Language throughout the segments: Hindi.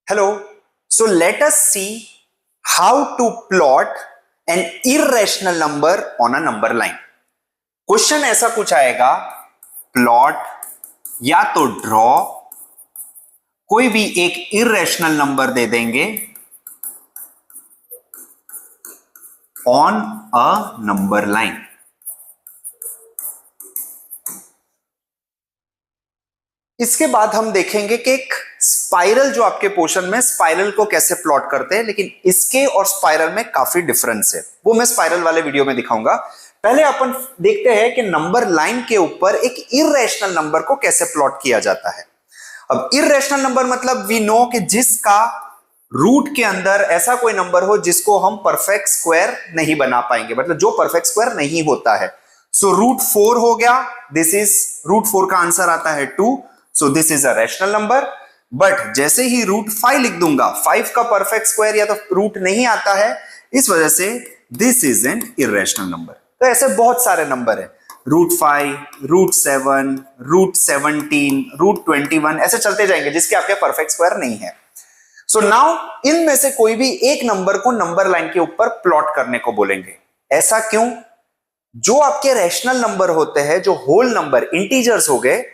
Hello. So let us see how to plot an irrational number on a number line. Question ऐसा कुछ आएगा, प्लॉट या तो ड्रॉ कोई भी एक इरेशनल नंबर दे देंगे ऑन अ नंबर लाइन. इसके बाद हम देखेंगे कि एक स्पाइरल जो आपके पोर्शन में स्पाइरल को कैसे प्लॉट करते हैं, लेकिन इसके और स्पाइरल में काफी डिफरेंस है, वो मैं स्पाइरल वाले वीडियो में दिखाऊंगा. पहले अपन देखते हैं कि नंबर लाइन के ऊपर एक इरेशनल नंबर को कैसे प्लॉट किया जाता है. अब इरेशनल नंबर मतलब वी नो कि जिसका रूट के अंदर ऐसा कोई नंबर हो जिसको हम परफेक्ट स्क्वायर नहीं बना पाएंगे, मतलब जो परफेक्ट स्क्वायर नहीं होता है. सो रूट 4 हो गया, दिस इज रूट 4 का आंसर आता है 2. सो this is a rational number. But जैसे ही रूट 5 लिख दूंगा, 5 का परफेक्ट स्क्वायर या तो रूट नहीं आता है, इस वजह से this is an irrational number. तो ऐसे बहुत सारे नंबर है, रूट 5, रूट 7, रूट 17, रूट 21, ऐसे चलते जाएंगे जिसके आपके परफेक्ट स्क्वायर नहीं है. सो नाउ इनमें से कोई भी एक नंबर को नंबर लाइन के ऊपर प्लॉट करने को बोलेंगे. ऐसा क्यों? जो आपके रैशनल नंबर होते हैं, जो होल नंबर इंटीजर्स हो गए,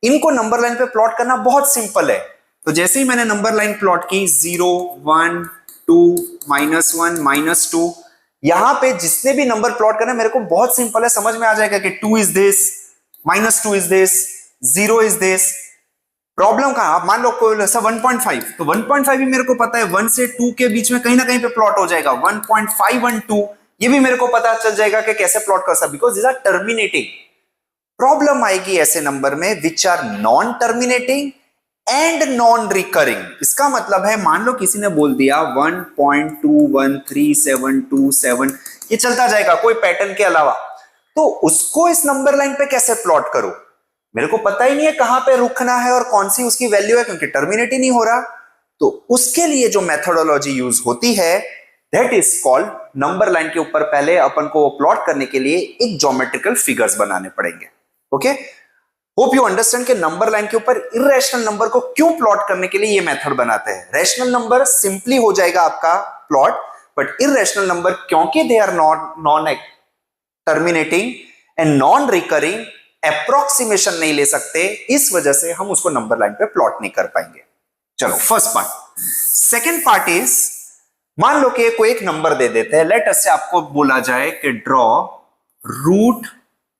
इनको नंबर लाइन पे प्लॉट करना बहुत सिंपल है. तो जैसे ही मैंने नंबर लाइन प्लॉट की 0, 1, 2, -1, -2, यहां पे जितने भी नंबर प्लॉट करना मेरे को बहुत सिंपल है, समझ में आ जाएगा कि 2 is this, -2 is this, 0 is this. Problem कहां, आप मान लो कोई ऐसा 1.5, तो 1.5 भी मेरे को पता है 1 से 2 के बीच में कहीं ना कहीं पे प्लॉट हो जाएगा. 1.512 ये भी मेरे को पता चल जाएगा कि कैसे प्लॉट कर सकते, because this are terminating. Problem आएगी ऐसे नंबर में which are non terminating and non recurring. इसका मतलब है, मान लो किसी ने बोल दिया 1.213727, ये चलता जाएगा कोई पैटर्न के अलावा, तो उसको इस नंबर लाइन पे कैसे प्लॉट करो? मेरे को पता ही नहीं है कहां पे रुकना है और कौन सी उसकी वैल्यू है, क्योंकि टर्मिनेट ही नहीं हो रहा. तो उसके लिए जो मेथोडोलॉजी यूज होती है, that is called, number line के ऊपर पहले अपन को प्लॉट करने के लिए एक ज्योमेट्रिकल फिगर्स बनाने पड़ेंगे. ओके, होप यू अंडरस्टैंड कि नंबर लाइन के ऊपर इरेशनल नंबर को क्यों प्लॉट करने के लिए ये मेथड बनाते हैं. रैशनल नंबर सिंपली हो जाएगा आपका प्लॉट, बट इरेशनल नंबर क्योंकि they are non terminating and non recurring, approximation नहीं ले सकते, इस वजह से हम उसको नंबर लाइन पे प्लॉट नहीं कर पाएंगे. चलो first part. Second part is, मान लो कि कोई एक नंबर दे देते हैं, लेट अस से आपको बोला जाए कि ड्रॉ रूट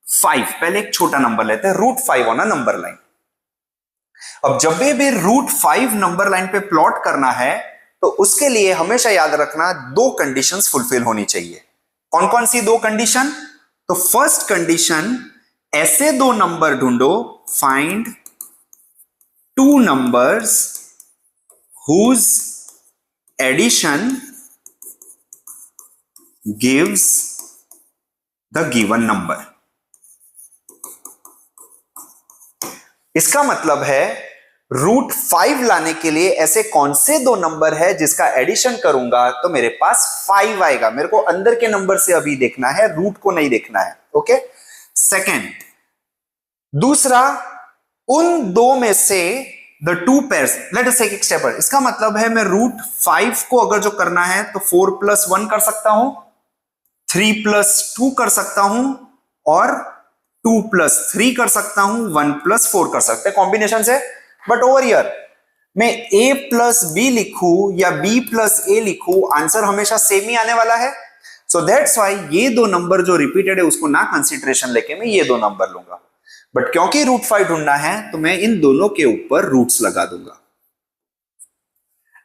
5, पहले एक छोटा नंबर लेते हैं, root 5 on a number line. अब जब भी रूट 5 नंबर लाइन पे प्लॉट करना है, तो उसके लिए हमेशा याद रखना 2 कंडीशंस फुलफिल होनी चाहिए. कौन कौन सी 2 कंडीशन? तो फर्स्ट कंडीशन, ऐसे 2 नंबर ढूंढो, find 2 numbers whose addition gives the given number. इसका मतलब है रूट 5 लाने के लिए ऐसे कौन से 2 नंबर है जिसका एडिशन करूंगा तो मेरे पास 5 आएगा. मेरे को अंदर के नंबर से अभी देखना है, रूट को नहीं देखना है. ओके. सेकेंड, दूसरा, उन 2 में से the 2 pairs, let us take एक स्टेप. इसका मतलब है मैं रूट 5 को अगर जो करना है तो 4 + 1 कर सकता हूं, 3 + 2 कर सकता हूं, और 2 + 3 कर सकता हूं, 1 + 4 कर सकते हैं, कॉम्बिनेशन से. बट ओवर हियर मैं a + b लिखूं या b + a लिखूं, आंसर हमेशा सेम ही आने वाला है. सो दैट्स व्हाई ये 2 नंबर जो रिपीटेड है उसको ना कंसीडरेशन लेके मैं ये 2 नंबर लूंगा. बट क्योंकि रूट 5 ढूंढना है तो मैं इन दोनों के ऊपर रूट्स लगा दूंगा.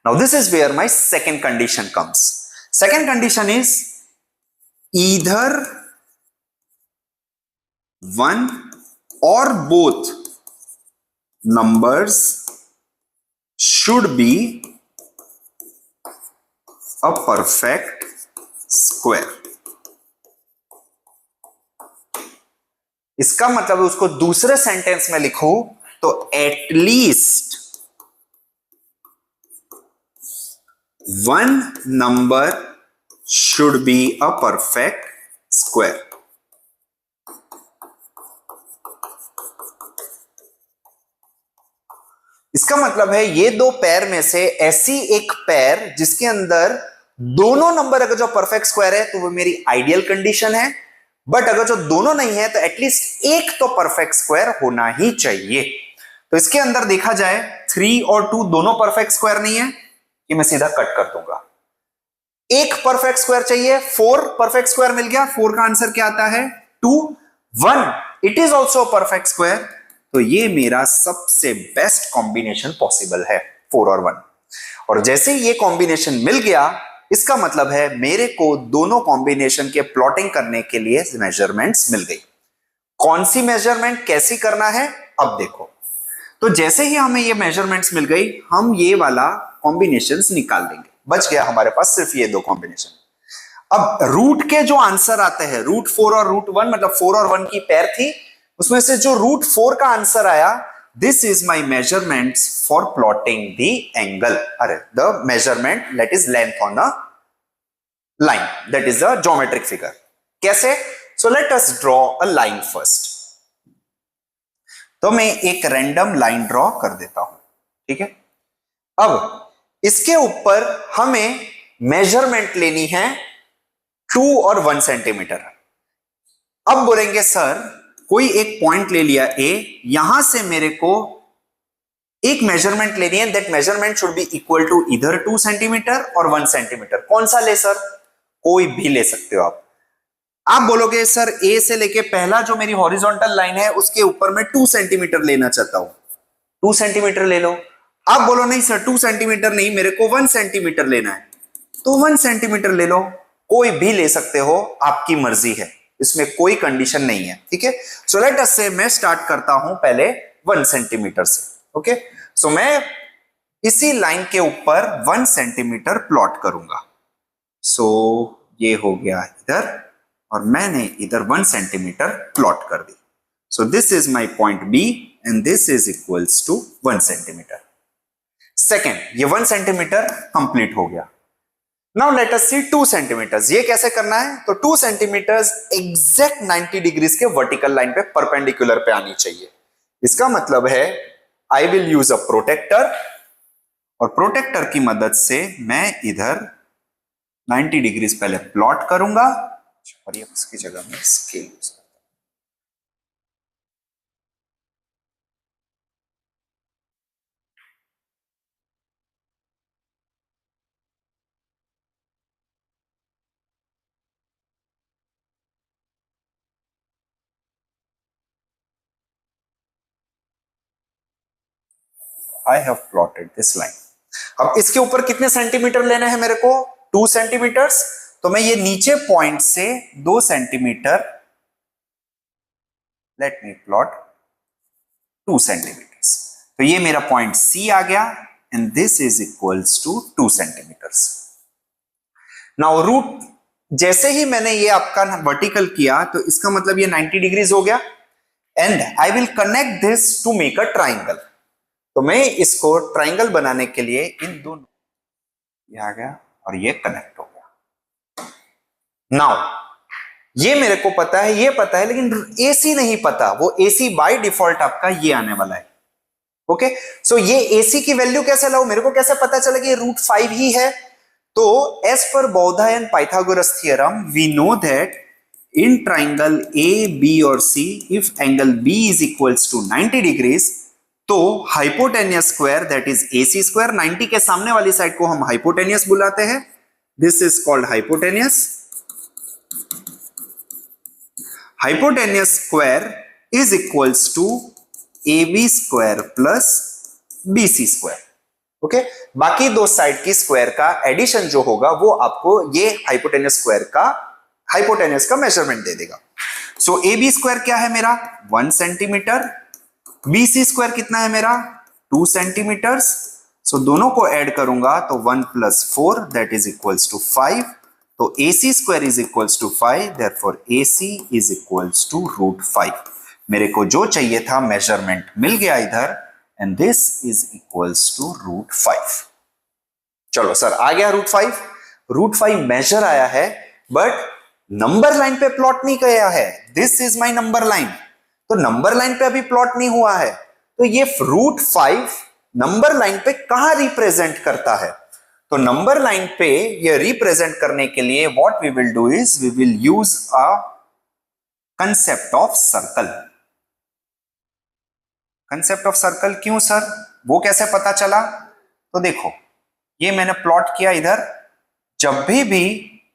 Now this is where my second condition comes. Second condition is either one or both numbers should be a perfect square. इसका मतलब उसको दूसरे सेंटेंस में लिखूं तो at least one number should be a perfect square. इसका मतलब है ये दो पेयर में से ऐसी एक पेयर जिसके अंदर दोनों नंबर अगर जो परफेक्ट स्क्वायर है तो वो मेरी आइडियल कंडीशन है, बट अगर जो दोनों नहीं है तो एटलीस्ट एक तो परफेक्ट स्क्वायर होना ही चाहिए। तो इसके अंदर देखा जाए 3 और 2 दोनों परफेक्ट स्क्वायर नहीं है, ये मैं सीधा कट कर दूंगा। एक परफेक्ट स्क्वायर चाहिए, 4 परफेक्ट स्क्वायर मिल गया। 4 का आंसर क्या आता है 2, 1 it is also perfect square. तो ये मेरा सबसे बेस्ट कॉम्बिनेशन पॉसिबल है 4 और 1। और जैसे ये कॉम्बिनेशन मिल गया इसका मतलब है मेरे को दोनों कॉम्बिनेशन के प्लॉटिंग करने के लिए मेजरमेंट्स मिल गई। कौन सी मेजरमेंट कैसी करना है अब देखो। तो जैसे ही हमें ये मेजरमेंट्स मिल गई हम ये वाला कॉम्बिनेशंस निकाल देंगे। बच गया हमारे पास सिर्फ ये दो कॉम्बिनेशन। अब रूट के जो आंसर आते हैं रूट 4 और रूट 1, मतलब 4 और 1 की पेयर थी, उसमें से जो रूट 4 का आंसर आया, this is my measurements for plotting the angle, अरे the measurement that is length on a line, that is a geometric figure. कैसे? So let us draw a line first. तो मैं एक रैंडम लाइन ड्रॉ कर देता हूं, ठीक है। अब इसके ऊपर हमें मेजरमेंट लेनी है 2 और 1 सेंटीमीटर। अब बोलेंगे सर कोई एक पॉइंट ले लिया ए, यहां से मेरे को एक मेजरमेंट लेनी है, that measurement should be equal to इधर 2 सेंटीमीटर और 1 सेंटीमीटर। कौन सा ले सर? कोई भी ले सकते हो आप बोलोगे सर ए से लेके पहला जो मेरी हॉरिजॉन्टल लाइन है उसके ऊपर मैं 2 सेंटीमीटर लेना चाहता हूं, 2 सेंटीमीटर ले लो। आप बोलो नहीं सर 2 सेंटीमीटर नहीं, मेरे को 1 सेंटीमीटर लेना है, तो 1 सेंटीमीटर ले लो। कोई भी ले सकते हो, आपकी मर्जी है, इसमें कोई कंडीशन नहीं है, ठीक है। सो लेट अस से मैं स्टार्ट करता हूं पहले 1 सेंटीमीटर से, ओके। सो मैं इसी लाइन के ऊपर 1 सेंटीमीटर प्लॉट करूंगा। सो ये हो गया इधर और मैंने इधर 1 सेंटीमीटर प्लॉट कर दी। So this is my point B and this is equals to 1 centimetre. Second, ये 1 सेंटीमीटर कंप्लीट हो गया। Now let us see 2 centimetres. ये कैसे करना है? तो 2 सेंटीमीटर्स एग्जैक्ट 90 डिग्रीज के वर्टिकल लाइन पे परपेंडिकुलर पे आनी चाहिए। इसका मतलब है I will use a protractor, और प्रोटेक्टर की मदद से मैं इधर 90 डिग्रीज पहले प्लॉट करूंगा और ये उसकी जगह में स्केल यूज करता हूं। I have plotted this line. अब इसके ऊपर कितने सेंटीमीटर लेने हैं मेरे को? 2 सेंटीमीटर्स। तो मैं ये नीचे पॉइंट से 2 centimeter, let me plot 2 centimetres. तो ये मेरा पॉइंट सी आ गया and this is equals to 2 centimeters. Now root, जैसे ही मैंने ये आपका वर्टिकल किया तो इसका मतलब ये 90 डिग्रीज हो गया and I will connect this to make a triangle. तो मैं इसको ट्राइंगल बनाने के लिए इन दोनों, ये आ गया और ये कनेक्ट हो गया। नाउ ये मेरे को पता है, ये पता है, लेकिन एसी नहीं पता। वो एसी बाय डिफॉल्ट आपका ये आने वाला है, ओके। सो ये एसी की वैल्यू कैसे लाऊं? मेरे को कैसे पता चले कि रूट 5 ही है? तो एज पर Baudha and Pythagoras theorem we know that in triangle A B और C if angle B is equals to 90 degrees, तो hypotenuse square that is AC square, 90 के सामने वाली साइड को हम हाइपोटेनियस बुलाते हैं, this is called hypotenuse. Hypotenuse square is equals to A B square plus B C square, okay. बाकी दो साइड की स्क्वायर का एडिशन जो होगा वो आपको ये हाइपोटेनियस स्क्वायर का, हाइपोटेनियस का मेजरमेंट दे देगा। सो ए बी स्क्वायर क्या है मेरा? 1 सेंटीमीटर। बी सी स्क्वायर कितना है मेरा? 2 सेंटीमीटर्स। सो दोनों को ऐड करूंगा तो 1 + 4 दैट इज इक्वल्स टू 5। तो A C square is equals to 5, therefore A C is equals to √5। मेरे को जो चाहिए था मेजरमेंट मिल गया इधर and this is equals to √5। चलो सर आ गया √5। √5 मेजर आया है बट नंबर लाइन पे प्लॉट नहीं किया है। This is my number line, तो नंबर लाइन पे अभी प्लॉट नहीं हुआ है। तो ये √5 नंबर लाइन पे कहां रिप्रेजेंट करता है। तो नंबर लाइन पे ये रिप्रेजेंट करने के लिए what we will do is we will use a concept of circle. Concept of circle क्यों सर, वो कैसे पता चला? तो देखो ये मैंने प्लॉट किया इधर, जब भी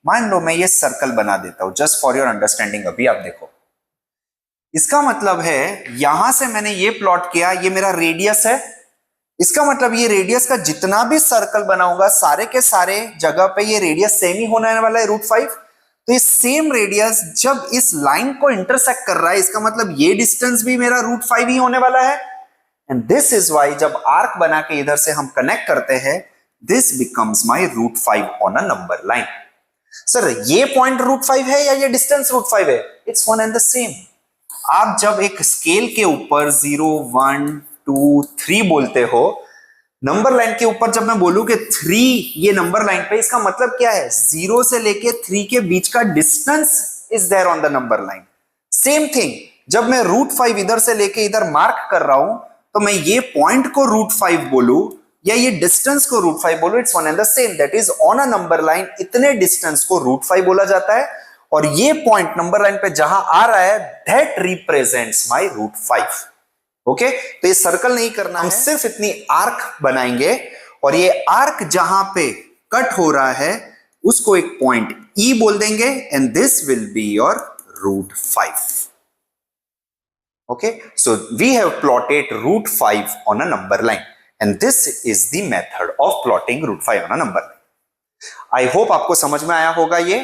मान लो मैं ये सर्कल बना देता हूं जस्ट फॉर योर अंडरस्टैंडिंग, अभी आप देखो इसका मतलब है यहां से मैंने ये प्लॉट किया, ये मेरा रेडियस है, इसका मतलब ये रेडियस का जितना भी सर्कल बनाऊंगा सारे के सारे जगह पे ये रेडियस सेम ही होने वाला है √5। तो ये सेम रेडियस जब इस लाइन को इंटरसेक्ट कर रहा है इसका मतलब ये डिस्टेंस भी मेरा √5 ही होने वाला है। एंड दिस इज वाई जब आर्क बना के इधर से हम कनेक्ट करते हैं this becomes my √5 on a number line. Sir ये पॉइंट √5 है या ये डिस्टेंस √5 है? It's one and the same. आप जब एक स्केल के ऊपर 0 1 2 3 बोलते हो, नंबर लाइन के ऊपर जब मैं बोलूं कि 3 ये नंबर लाइन पे, इसका मतलब क्या है 0 से लेके 3 के बीच का distance is there on the number line. Same thing जब मैं √5 इधर से लेके इधर मार्क कर रहा हूं तो मैं ये पॉइंट को √5 बोलूं या ये डिस्टेंस को √5 बोलूं, it's one and the same. That is on a number line इतने डिस्टेंस को √5 बोला जाता है और ये पॉइंट नंबर लाइन पे जहां आ रहा है दैट रिप्रेजेंट्स माय √5। ओके, तो ये सर्कल नहीं करना है, सिर्फ इतनी आर्क बनाएंगे और ये आर्क जहां पे कट हो रहा है उसको एक पॉइंट E बोल देंगे and this will be your √5। Okay, so we have plotted √5 on a number line and this is the method of plotting √5 on a number line. I hope आपको समझ में आया होगा ये।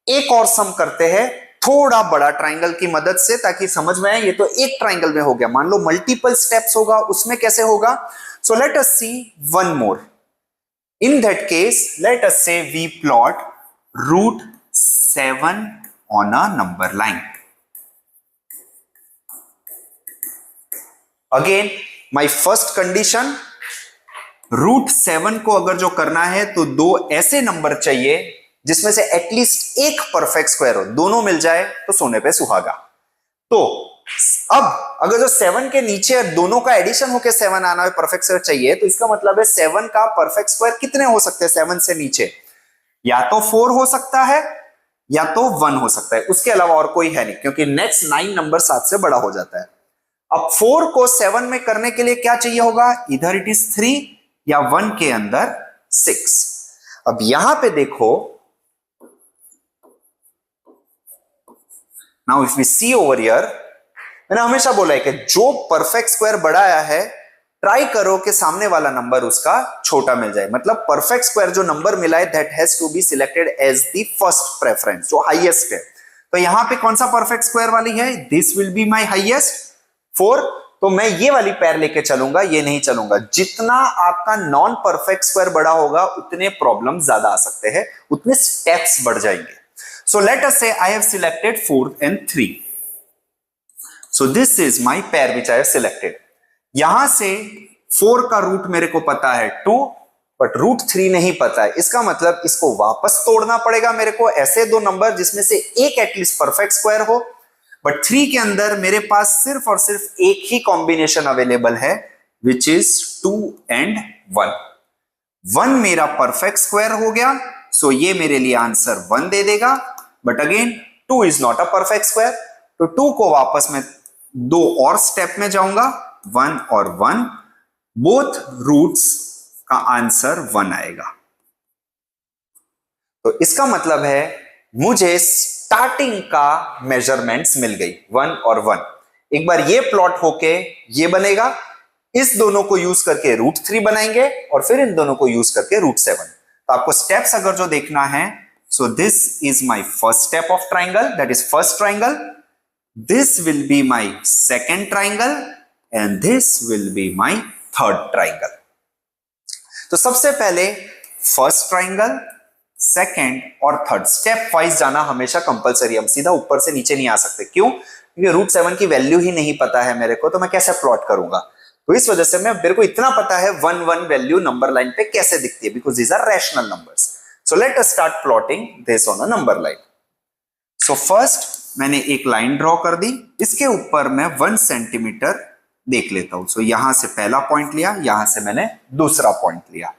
एक और सम करते हैं थोड़ा बड़ा ट्राइंगल की मदद से ताकि समझ में आए। ये तो एक ट्राइंगल में हो गया, मान लो मल्टीपल स्टेप्स होगा उसमें कैसे होगा। So let us see one more. In that case let us say we plot √7 on a number line. Again my first condition, √7 को अगर जो करना है तो दो ऐसे नंबर चाहिए जिसमें से एटलीस्ट एक परफेक्ट स्क्वायर हो, दोनों मिल जाए तो सोने पे सुहागा। तो अब अगर जो 7 के नीचे दोनों का एडिशन होकर 7 आना है, परफेक्ट स्क्वायर चाहिए, तो इसका मतलब है 7 का परफेक्ट स्क्वायर कितने हो सकते हैं 7 से नीचे? या तो 4 हो सकता है या तो 1 हो सकता है, उसके अलावा और कोई है नहीं, क्योंकि नेक्स्ट 9 नंबर 7 से बड़ा हो जाता है। अब 4 को 7 में करने के लिए क्या चाहिए होगा? इधर इट इज 3 या 1 के अंदर 6। अब यहां पे देखो, now if we see over here, मैंने हमेशा बोला है कि जो परफेक्ट स्क्वायर बड़ा आया है ट्राई करो कि सामने वाला नंबर उसका छोटा मिल जाए। मतलब परफेक्ट स्क्वायर जो नंबर मिला है that has to be selected as the first preference, जो हाईएस्ट है। तो यहां पे कौन सा परफेक्ट स्क्वायर वाली है? This will be my highest 4, तो मैं ये वाली पैर लेके चलूंगा, ये नहीं चलूंगा। जितना आपका नॉन परफेक्ट स्क्वायर बड़ा होगा उतने प्रॉब्लम ज्यादा आ सकते हैं, उतने स्टेप्स बढ़ जाएंगे। सो लेट अस से I have selected 4 and 3। So this is माई पैर विच आई हैव सिलेक्टेड। यहां से 4 का रूट मेरे को पता है 2, बट √3 नहीं पता है। इसका मतलब इसको वापस तोड़ना पड़ेगा मेरे को, ऐसे दो नंबर जिसमें से एक एटलीस्ट परफेक्ट स्क्वायर हो। बट 3 के अंदर मेरे पास सिर्फ और सिर्फ एक ही कॉम्बिनेशन अवेलेबल है विच इज 2 and 1। 1 मेरा परफेक्ट स्क्वायर हो गया, सो ये मेरे लिए आंसर 1 दे देगा। But again 2 is not a perfect square, तो 2 को वापस मैं 2 और स्टेप में जाऊंगा, 1 और 1, बोथ रूट्स का आंसर 1 आएगा। तो इसका मतलब है मुझे स्टार्टिंग का मेजरमेंट्स मिल गई 1 और 1। एक बार ये प्लॉट होके ये बनेगा, इस दोनों को यूज करके √3 बनाएंगे और फिर इन दोनों को यूज करके √7। तो आपको स्टेप्स अगर जो देखना है, सो this is my first step of triangle, that is first triangle. This will be my second triangle and this will be my third triangle. तो सबसे पहले फर्स्ट ट्राइंगल, सेकंड और थर्ड, स्टेप वाइज जाना हमेशा कंपलसरी। हम सीधा ऊपर से नीचे नहीं आ सकते, क्यों? क्योंकि √7 की वैल्यू ही नहीं पता है मेरे को, तो मैं कैसे प्लॉट करूंगा? तो इस वजह से मेरे को इतना पता है 1 1 वैल्यू नंबर लाइन पे कैसे दिखती है, because these are rational numbers. So let us start plotting this on a number line. सो फर्स्ट मैंने एक लाइन ड्रॉ कर दी, इसके ऊपर मैं 1 सेंटीमीटर देख लेता हूं। सो यहां से पहला पॉइंट लिया, यहां से मैंने दूसरा पॉइंट लिया।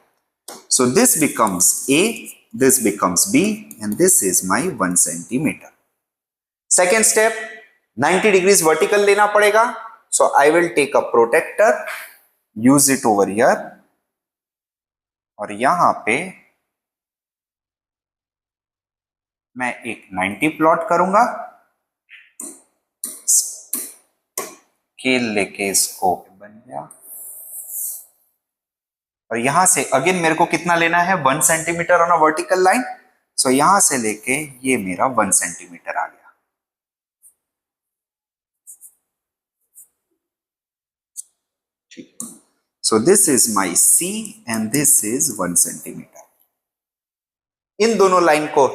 So this becomes A, this becomes B and this is my 1 centimetre. Second step, 90 degrees vertical लेना पड़ेगा। So I will take a protractor, use it over here, और यहां पे मैं एक 90 प्लॉट करूंगा। स्केल लेके इसको बन गया, और यहां से अगेन मेरे को कितना लेना है, 1 centimetre on a vertical line. So यहां से लेके ये मेरा 1 सेंटीमीटर आ गया। So this is my C and this is 1 centimetre. इन दोनों लाइन को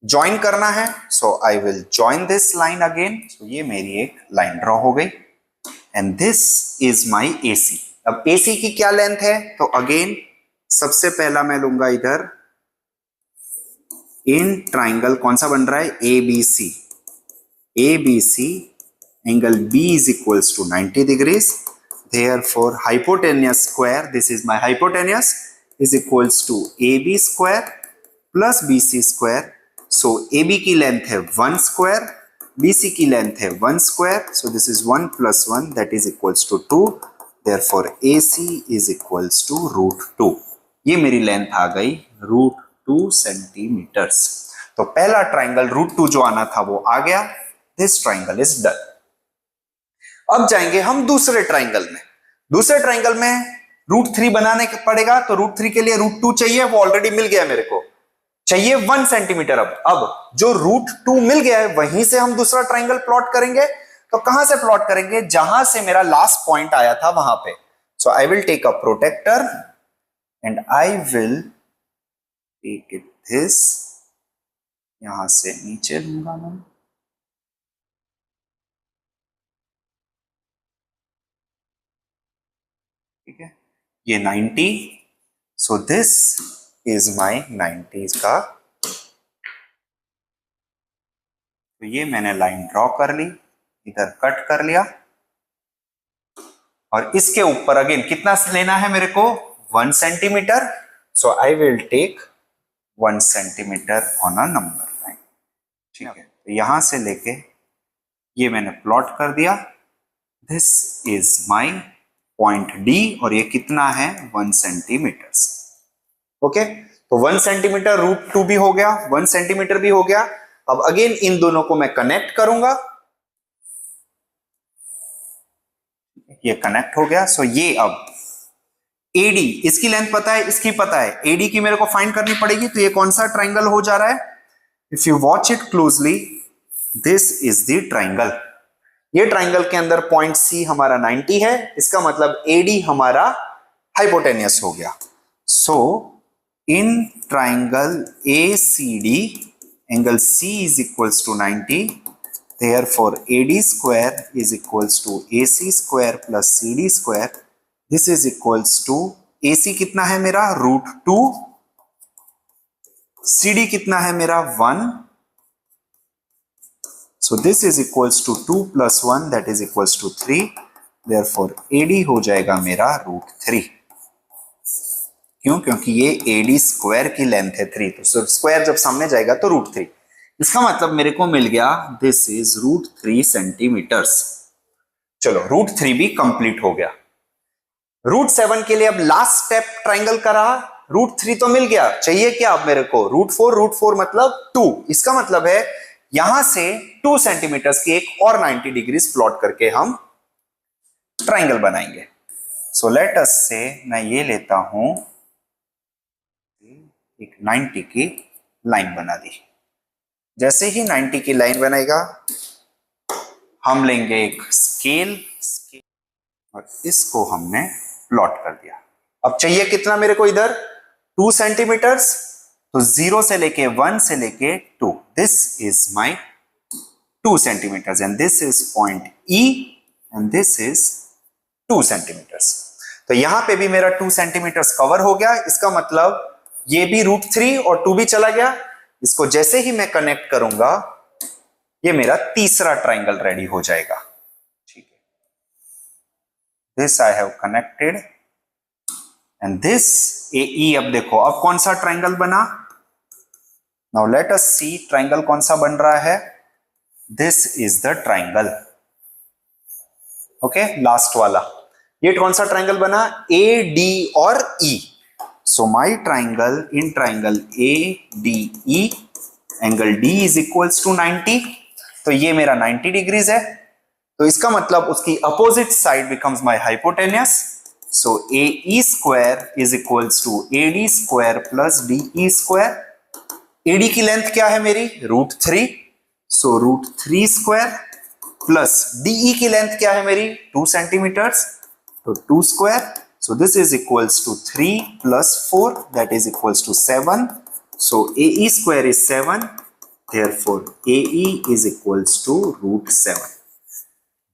ज्वाइन करना है। So I will join this line again. So ये मेरी एक लाइन ड्रॉ हो गई and this is my AC। अब AC की क्या लेंथ है, तो अगेन सबसे पहला मैं लूंगा इधर इन ट्राइंगल, कौन सा बन रहा है, ABC। ABC angle B is equals to 90 degrees. Therefore, hypotenuse square, this is my hypotenuse, is equals to AB square plus BC square. So AB की लेंथ है 1 square, BC की लेंथ है 1 square. So this is 1 plus 1, that is equals to 2. Therefore, AC is equals to √2. ये मेरी लेंथ आ गई √2 सेंटीमीटर्स। तो पहला ट्राइंगल √2 जो आना था वो आ गया। This triangle is done. अब जाएंगे हम दूसरे ट्राइंगल में। दूसरे ट्राइंगल में √3 बनाने पड़ेगा। तो √3 के लिए √2 चाहिए, वो ऑलरेडी मिल गया मेरे को, चाहिए 1 सेंटीमीटर। अब जो √2 मिल गया है वहीं से हम दूसरा ट्राइंगल प्लॉट करेंगे। तो कहां से प्लॉट करेंगे, जहां से मेरा लास्ट पॉइंट आया था वहां पे। So I will take a protractor and I will take it this, यहां से नीचे लूंगा मैं, ठीक है, ये 90। सो दिस इज माई 90 का। तो ये मैंने लाइन ड्रॉ कर ली, इधर कट कर लिया, और इसके ऊपर अगेन कितना लेना है मेरे को, 1 centimetre. So I will take 1 centimetre on a number line, ठीक है। तो यहां से लेके ये मैंने प्लॉट कर दिया। This is my point D, और ये कितना है, 1 सेंटीमीटर। ओके, तो 1 सेंटीमीटर √2 भी हो गया, 1 सेंटीमीटर भी हो गया। अब अगेन इन दोनों को मैं कनेक्ट करूंगा, ये कनेक्ट हो गया। सो ये अब AD, इसकी लेंथ पता है, इसकी पता है, AD की मेरे को फाइंड करनी पड़ेगी। तो ये कौन सा ट्राइंगल हो जा रहा है, if you watch it closely, this is the triangle. ये ट्राइंगल के अंदर पॉइंट C हमारा 90 है, इसका मतलब AD हमारा हाइपोटेनियस हो गया। So in triangle ACD, angle C is equals to 90. Therefore, AD square is equals to AC square plus CD square. This is equals to AC कितना है मेरा, √2, CD कितना है मेरा, 1. So this is equals to 2 plus 1, that is equals to 3. Therefore, AD हो जाएगा मेरा √3। क्यों, क्योंकि ये AD स्क्वायर की लेंथ है 3, तो स्क्वायर जब सामने जाएगा तो √3। इसका मतलब मेरे को मिल गया दिस इज √3 सेंटीमीटर्स। चलो √3 भी कंप्लीट हो गया। √7 के लिए अब लास्ट स्टेप ट्राइंगल करा, √3 तो मिल गया, चाहिए क्या अब मेरे को, √4 मतलब 2। इसका मतलब है यहां से 2 सेंटीमीटर्स की एक और 90 डिग्रीज प्लॉट करके हम ट्राइंगल बनाएंगे। सो लेट अस से मैं ये लेता हूं, एक 90 की लाइन बना दी। जैसे ही 90 की लाइन बनेगा, हम लेंगे एक स्केल, और इसको हमने प्लॉट कर दिया। अब चाहिए कितना मेरे को इधर, 2 सेंटीमीटर्स। तो 0 से लेके 1 से लेके 2, this is my 2 centimetres and this is point E and this is 2 centimetres. तो यहां पे भी मेरा 2 सेंटीमीटर्स कवर हो गया। इसका मतलब ये भी √3 और 2 भी चला गया। इसको जैसे ही मैं कनेक्ट करूंगा, ये मेरा तीसरा ट्राइंगल रेडी हो जाएगा, ठीक है। This I have connected and this AE। अब देखो अब कौन सा ट्राइंगल बना, now let us see triangle कौन सा बन रहा है। This is the triangle, okay last वाला। ये कौन सा ट्राइंगल बना, AD और E। So my triangle in triangle ADE angle D is equals to 90। तो ये मेरा 90 डिग्रीज है, तो इसका मतलब उसकी opposite side becomes my hypotenuse. So AE square is equals to AD square plus DE square. AD की लेंथ क्या है मेरी, √3, सो √3 स्क्वायर प्लस DE की लेंथ क्या है मेरी 2 सेंटीमीटर्स, तो 2 square. So this is equals to 3 plus 4 that is equals to 7। So AE square is 7, therefore AE is equals to √7।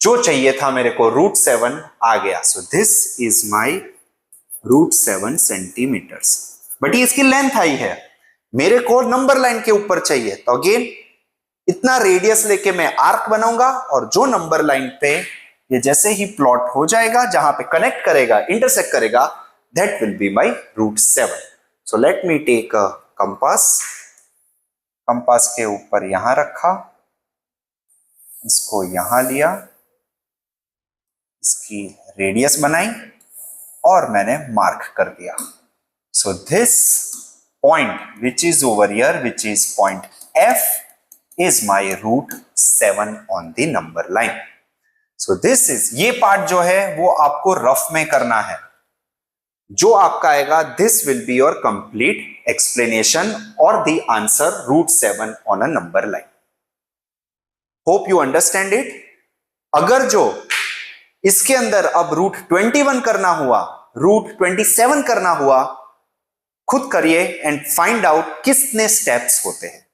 जो चाहिए था मेरे को √7 आ गया। So this is my √7 centimetres. But ये इसकी लेंथ आई है, मेरे को नंबर लाइन के ऊपर चाहिए, तो अगेन इतना रेडियस लेके मैं आर्क बनाऊंगा और जो नंबर लाइन पे ये जैसे ही प्लॉट हो जाएगा, जहां पे कनेक्ट करेगा, इंटरसेक्ट करेगा, that will be my √7। So let me take a compass. Compass के ऊपर यहां रखा, इसको यहां लिया, इसकी रेडियस बनाई और मैंने मार्क कर दिया। So this point which is over here, which is point F, is my √7 on the number line। So this is, ये पार्ट जो है वो आपको रफ में करना है। जो आपका आएगा, this will be your complete explanation or the answer √7 on a number line। Hope you understand it। अगर जो इसके अंदर अब √21 करना हुआ, √27 करना हुआ, खुद करिए एंड फाइंड आउट कितने स्टेप्स होते हैं।